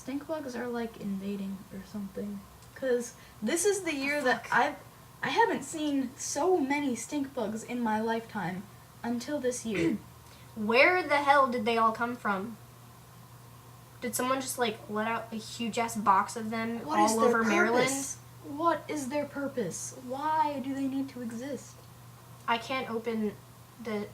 stink bugs are like invading or something. Cause this is the year that I haven't seen so many stink bugs in my lifetime until this year. Where the hell did they all come from? Did someone just like let out a huge ass box of them all over Maryland? What is their purpose? Why do they need to exist? I can't open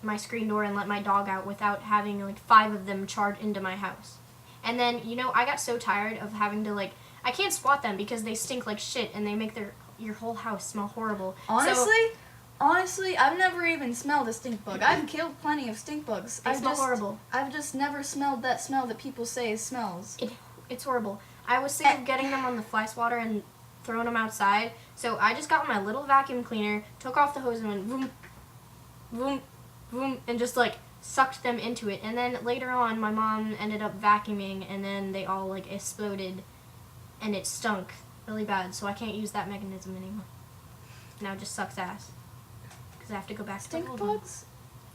my screen door and let my dog out without having like 5 of them charge into my house. And then, I got so tired of having to I can't swat them because they stink like shit and they make your whole house smell horrible. Honestly, I've never even smelled a stink bug. I've killed plenty of stink bugs. They smell horrible. I've just never smelled that smell that people say smells. It's horrible. I was sick of getting them on the fly swatter and throwing them outside, so I just got my little vacuum cleaner, took off the hose and went vroom, vroom, vroom, and just sucked them into it. And then later on, my mom ended up vacuuming, and then they all exploded, and it stunk really bad. So I can't use that mechanism anymore. Now it just sucks ass because I have to go back to the old one. Stink bugs?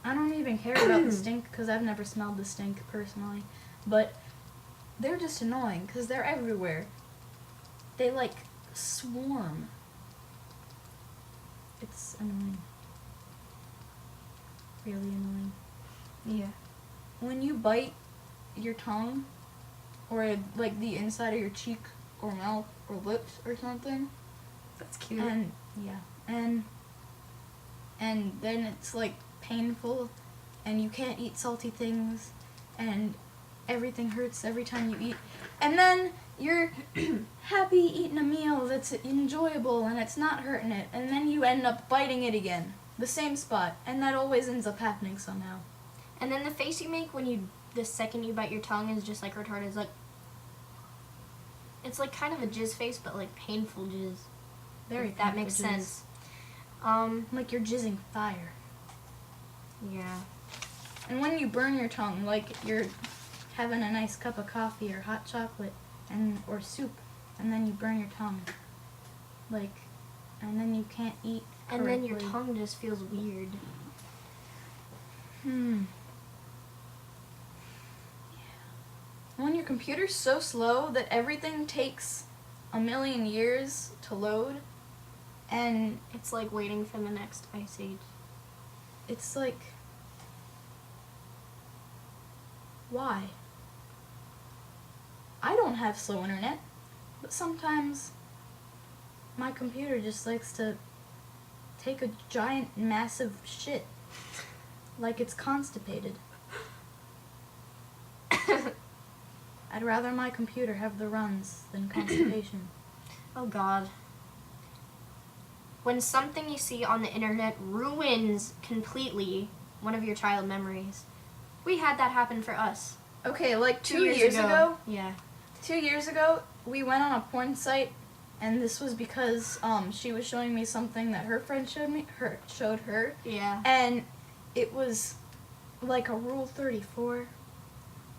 I don't even care about the stink because I've never smelled the stink personally, but they're just annoying because they're everywhere. They swarm. It's annoying. Really annoying. Yeah. When you bite your tongue, or the inside of your cheek, or mouth, or lips, or something. That's cute. And then it's painful, and you can't eat salty things, and everything hurts every time you eat. And then you're happy eating a meal that's enjoyable and it's not hurting it, and then you end up biting it again, the same spot, and that always ends up happening somehow. And then the face you make the second you bite your tongue is just retarded. It's kind of a jizz face, but painful jizz. Very that makes sense. Like you're jizzing fire. Yeah. And when you burn your tongue, you're having a nice cup of coffee or hot chocolate or soup, and then you burn your tongue. And then you can't eat correctly. And then your tongue just feels weird. When your computer's so slow that everything takes a million years to load, and it's like waiting for the next ice age. It's why? I don't have slow internet, but sometimes my computer just likes to take a giant, massive shit, like it's constipated. I'd rather my computer have the runs than constipation. Oh God. When something you see on the internet ruins completely one of your child memories. We had that happen for us. Okay, 2 years ago? Yeah. 2 years ago, we went on a porn site, and this was because she was showing me something that her friend showed her. Yeah. And it was like a Rule 34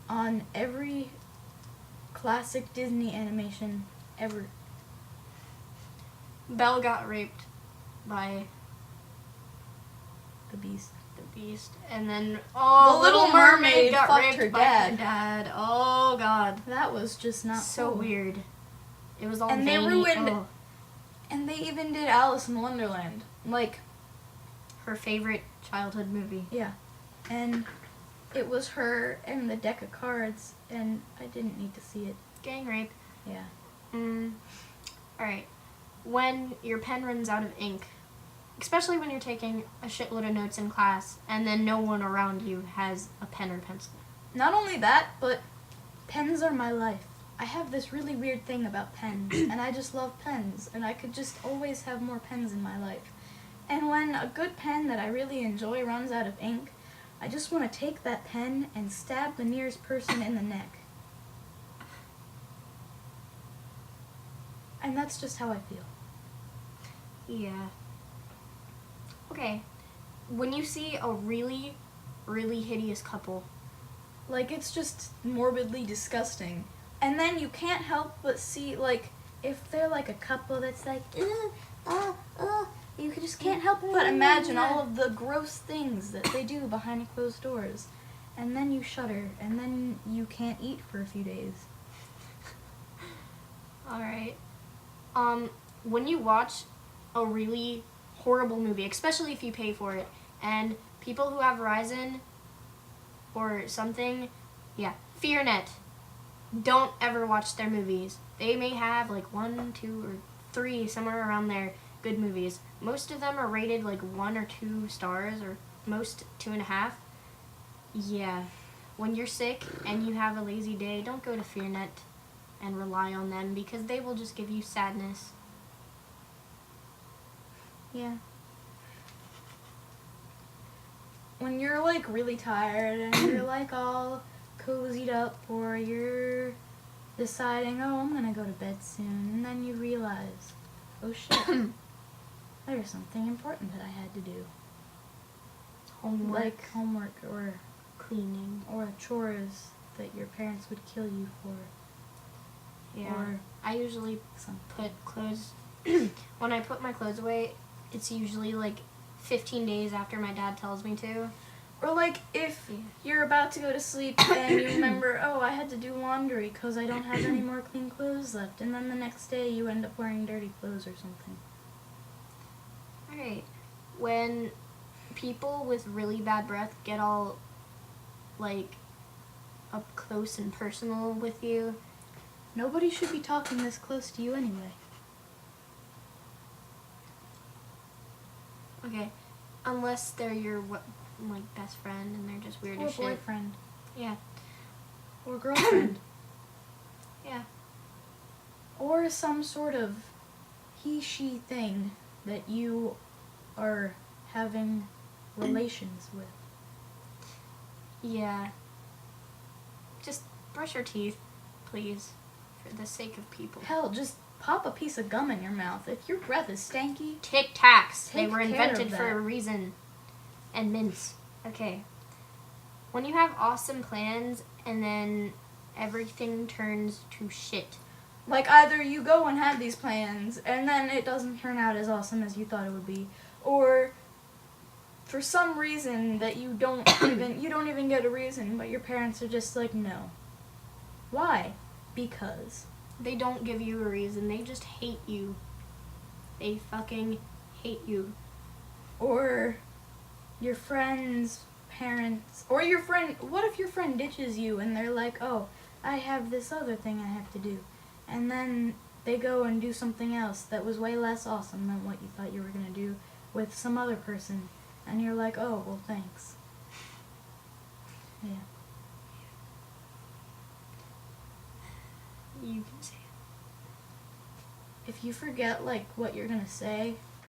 on every classic Disney animation ever. Belle got raped by the Beast. And then the Little Mermaid got fucked raped her by dad. her dad. Oh God. That was just not so cool. weird. It was all and veiny. They ruined. Oh. And they even did Alice in Wonderland, her favorite childhood movie. Yeah, and it was her and the deck of cards, and I didn't need to see it. Gang rape. Yeah. All right. When your pen runs out of ink, especially when you're taking a shitload of notes in class and then no one around you has a pen or pencil. Not only that, but pens are my life. I have this really weird thing about pens, and I just love pens, and I could just always have more pens in my life. And when a good pen that I really enjoy runs out of ink, I just want to take that pen and stab the nearest person in the neck. And that's just how I feel. Yeah. Okay. When you see a really, really hideous couple, it's just morbidly disgusting. And then you can't help but see, if they're a couple that's you just can't help but imagine all of the gross things that they do behind closed doors. And then you shudder, and then you can't eat for a few days. Alright. When you watch a really horrible movie, especially if you pay for it, and people who have Verizon or something, FearNet, don't ever watch their movies. They may have like 1, 2, or 3, somewhere around there, good movies. Most of them are rated like 1 or 2 stars, or most 2.5. Yeah. When you're sick and you have a lazy day, don't go to FearNet and rely on them, because they will just give you sadness. Yeah. When you're like really tired and you're like all cozied up, or you're deciding, oh, I'm gonna go to bed soon, and then you realize, oh shit, there's something important that I had to do. Homework. Like homework or Cleaning. or chores that your parents would kill you for. Yeah. Or I usually something. put clothes, when I put my clothes away, it's usually like 15 days after my dad tells me to. Or like if you're about to go to sleep and you remember, oh, I had to do laundry because I don't have any more clean clothes left, and then the next day you end up wearing dirty clothes or something. Alright. When people with really bad breath get all like up close and personal with you, Nobody should be talking this close to you anyway. okay, unless they're your like best friend and they're just weird Or as shit. boyfriend. Yeah. Or girlfriend. Yeah. Or some sort of he-she thing that you are having relations with. Yeah. Just brush your teeth, please, for the sake of people. Hell, just pop a piece of gum in your mouth. If your breath is stanky, Tic Tacs. They Take were care invented of for that. a reason. And mints. Okay. When you have awesome plans and then everything turns to shit. like either you go and have these plans and then it doesn't turn out as awesome as you thought it would be, or for some reason that you don't even get a reason, but your parents are just like, no. Why? Because. They don't give you a reason. They just hate you. They fucking hate you. Or your friend's parents, or your friend, what if your friend ditches you and they're like, oh, I have this other thing I have to do, and then they go and do something else that was way less awesome than what you thought you were going to do with some other person, and you're like, oh, well, thanks. Yeah. You can say it. If you forget, like, what you're going to say,